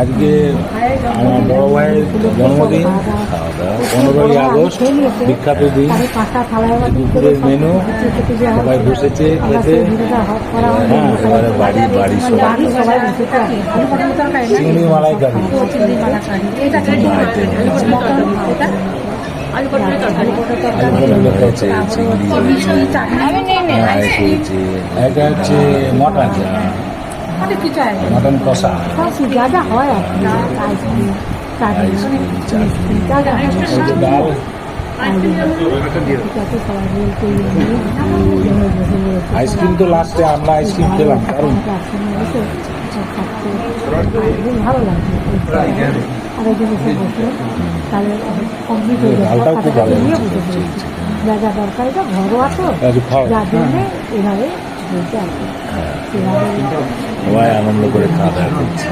আজকে আমার বড় ভাইয়ের জন্মদিন, 15ই আগস্ট, বিখ্যাত দিন। দুপুরের মেনু সবাই বসেছে খেতে। হ্যাঁ, এবারে বাড়ি সবাই চিংড়ি মালাইকারি, এটা হচ্ছে মটন, মটন কষা, ডাল, আইসক্রিম তো লাস্টে আমরা আইসক্রিম খেলাম, কারণ ভালো লাগছে। ডালটাও খুব ভালো যা যা দরকার এটা ঘরোয়া তো, যার জন্য এভাবে বলতে আর কি, সবাই আনন্দ করে খাওয়া দাওয়া করছে।